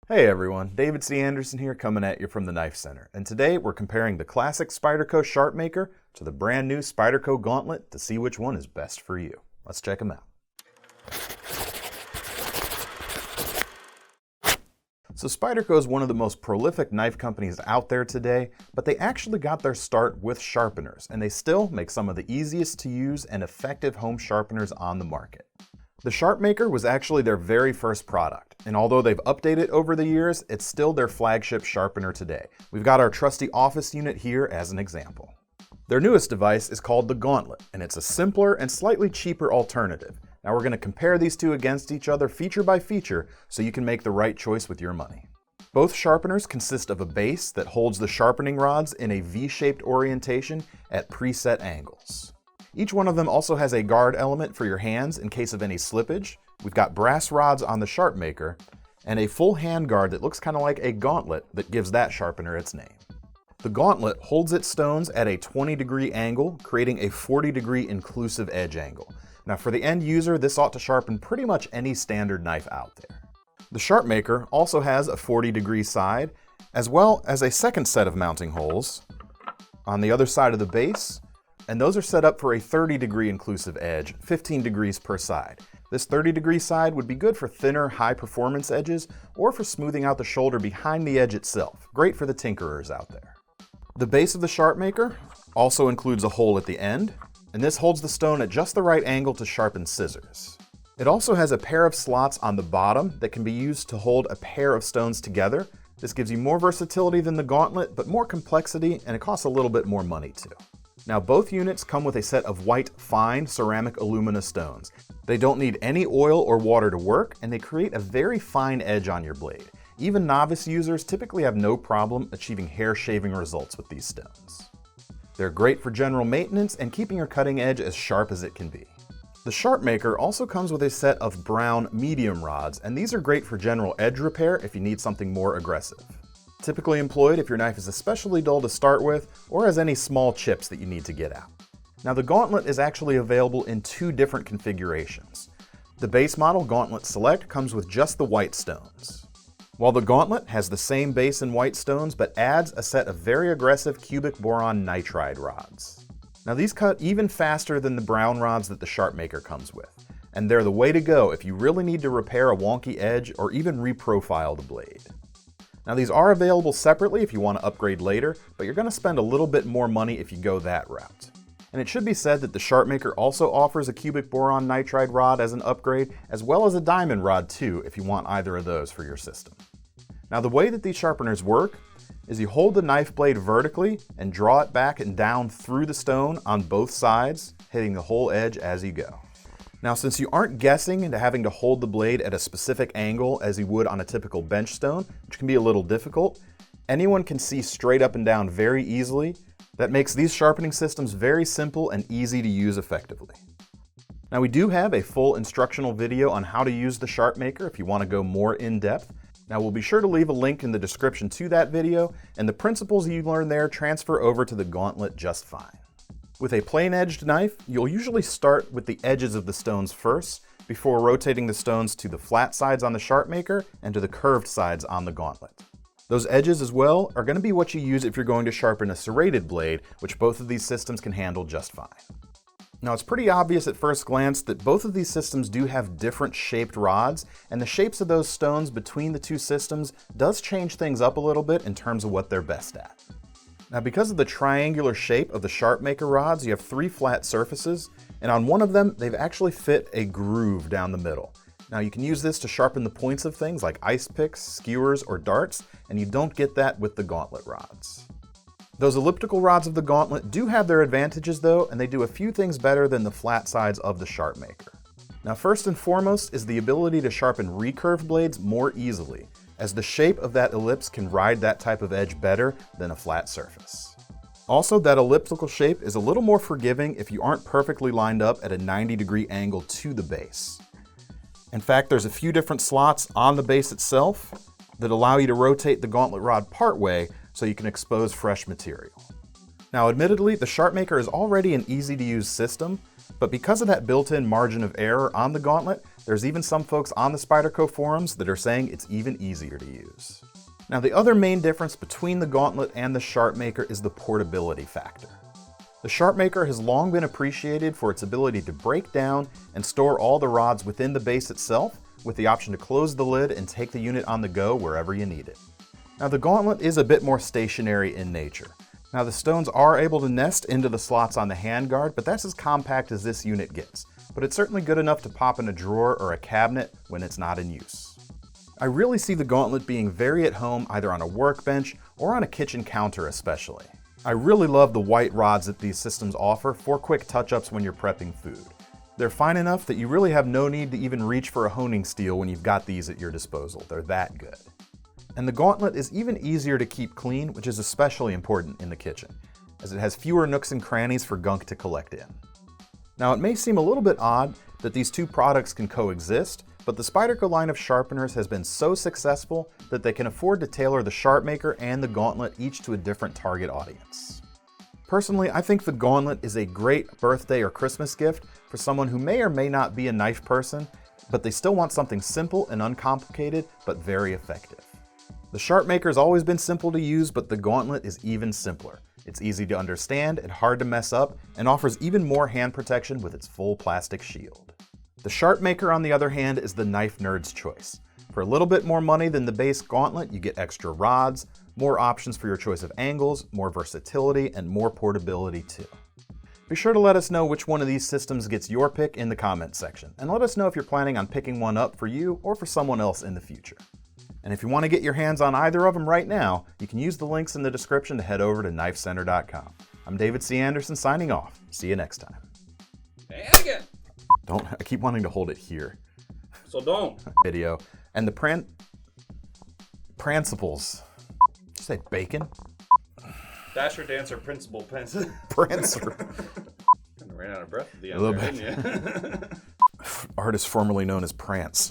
Hey everyone, David C. Anderson here coming at you from the Knife Center, and today we're comparing the classic Spyderco Sharpmaker to the brand new Spyderco Gauntlet to see which one is best for you. Let's check them out. So Spyderco is one of the most prolific knife companies out there today, but they actually got their start with sharpeners, and they still make some of the easiest to use and effective home sharpeners on the market. The Sharpmaker was actually their very first product, and although they've updated over the years, it's still their flagship sharpener today. We've got our trusty office unit here as an example. Their newest device is called the Gauntlet, and it's a simpler and slightly cheaper alternative. Now we're going to compare these two against each other feature by feature so you can make the right choice with your money. Both sharpeners consist of a base that holds the sharpening rods in a V-shaped orientation at preset angles. Each one of them also has a guard element for your hands in case of any slippage. We've got brass rods on the Sharpmaker and a full hand guard that looks kind of like a gauntlet that gives that sharpener its name. The Gauntlet holds its stones at a 20-degree angle, creating a 40-degree inclusive edge angle. Now for the end user, this ought to sharpen pretty much any standard knife out there. The Sharpmaker also has a 40-degree side, as well as a second set of mounting holes on the other side of the base, and those are set up for a 30-degree inclusive edge, 15 degrees per side. This 30-degree side would be good for thinner, high-performance edges or for smoothing out the shoulder behind the edge itself. Great for the tinkerers out there. The base of the Sharpmaker also includes a hole at the end, and this holds the stone at just the right angle to sharpen scissors. It also has a pair of slots on the bottom that can be used to hold a pair of stones together. This gives you more versatility than the Gauntlet, but more complexity, and it costs a little bit more money too. Now both units come with a set of white fine ceramic alumina stones. They don't need any oil or water to work, and they create a very fine edge on your blade. Even novice users typically have no problem achieving hair shaving results with these stones. They're great for general maintenance and keeping your cutting edge as sharp as it can be. The Sharpmaker also comes with a set of brown medium rods, and these are great for general edge repair if you need something more aggressive. Typically employed if your knife is especially dull to start with or has any small chips that you need to get out. Now the Gauntlet is actually available in two different configurations. The base model Gauntlet Select comes with just the white stones, while the Gauntlet has the same base and white stones but adds a set of very aggressive cubic boron nitride rods. Now these cut even faster than the brown rods that the Sharpmaker comes with, and they're the way to go if you really need to repair a wonky edge or even reprofile the blade. Now these are available separately if you want to upgrade later, but you're going to spend a little bit more money if you go that route. And it should be said that the Sharpmaker also offers a cubic boron nitride rod as an upgrade, as well as a diamond rod too if you want either of those for your system. Now the way that these sharpeners work is you hold the knife blade vertically and draw it back and down through the stone on both sides, hitting the whole edge as you go. Now since you aren't guessing into having to hold the blade at a specific angle as you would on a typical bench stone, which can be a little difficult, anyone can see straight up and down very easily. That makes these sharpening systems very simple and easy to use effectively. Now we do have a full instructional video on how to use the Sharpmaker if you want to go more in depth. Now we'll be sure to leave a link in the description to that video, and the principles you learn there transfer over to the Gauntlet just fine. With a plain-edged knife, you'll usually start with the edges of the stones first, before rotating the stones to the flat sides on the Sharpmaker and to the curved sides on the Gauntlet. Those edges as well are going to be what you use if you're going to sharpen a serrated blade, which both of these systems can handle just fine. Now it's pretty obvious at first glance that both of these systems do have different shaped rods, and the shapes of those stones between the two systems does change things up a little bit in terms of what they're best at. Now because of the triangular shape of the Sharpmaker rods, you have three flat surfaces, and on one of them they've actually fit a groove down the middle. Now you can use this to sharpen the points of things like ice picks, skewers, or darts, and you don't get that with the Gauntlet rods. Those elliptical rods of the Gauntlet do have their advantages though, and they do a few things better than the flat sides of the Sharpmaker. Now first and foremost is the ability to sharpen recurved blades more easily, as the shape of that ellipse can ride that type of edge better than a flat surface. Also, that elliptical shape is a little more forgiving if you aren't perfectly lined up at a 90-degree angle to the base. In fact, there's a few different slots on the base itself that allow you to rotate the Gauntlet rod partway so you can expose fresh material. Now admittedly, the Sharpmaker is already an easy to use system, But because of that built-in margin of error on the Gauntlet, there's even some folks on the Spyderco forums that are saying it's even easier to use. Now, the other main difference between the Gauntlet and the Sharpmaker is the portability factor. The Sharpmaker has long been appreciated for its ability to break down and store all the rods within the base itself, with the option to close the lid and take the unit on the go wherever you need it. Now, the Gauntlet is a bit more stationary in nature. Now, the stones are able to nest into the slots on the handguard, but that's as compact as this unit gets. But it's certainly good enough to pop in a drawer or a cabinet when it's not in use. I really see the Gauntlet being very at home either on a workbench or on a kitchen counter especially. I really love the white rods that these systems offer for quick touch-ups when you're prepping food. They're fine enough that you really have no need to even reach for a honing steel when you've got these at your disposal. They're that good. And the Gauntlet is even easier to keep clean, which is especially important in the kitchen, as it has fewer nooks and crannies for gunk to collect in. Now, it may seem a little bit odd that these two products can coexist, but the Spyderco line of sharpeners has been so successful that they can afford to tailor the Sharpmaker and the Gauntlet each to a different target audience. Personally, I think the Gauntlet is a great birthday or Christmas gift for someone who may or may not be a knife person, but they still want something simple and uncomplicated, but very effective. The Sharpmaker has always been simple to use, but the Gauntlet is even simpler. It's easy to understand and hard to mess up, and offers even more hand protection with its full plastic shield. The Sharpmaker, on the other hand, is the knife nerd's choice. For a little bit more money than the base Gauntlet, you get extra rods, more options for your choice of angles, more versatility, and more portability too. Be sure to let us know which one of these systems gets your pick in the comments section, and let us know if you're planning on picking one up for you or for someone else in the future. And if you want to get your hands on either of them right now, you can use the links in the description to head over to KnifeCenter.com. I'm David C. Anderson signing off. See you next time. And again. I keep wanting to hold it here. So don't. Video. And the principles. Did you say bacon? Dasher, dancer, principal, pence. Prancer. Ran out of breath at the end A little there, bit. didn't you? Artist formerly known as Prance.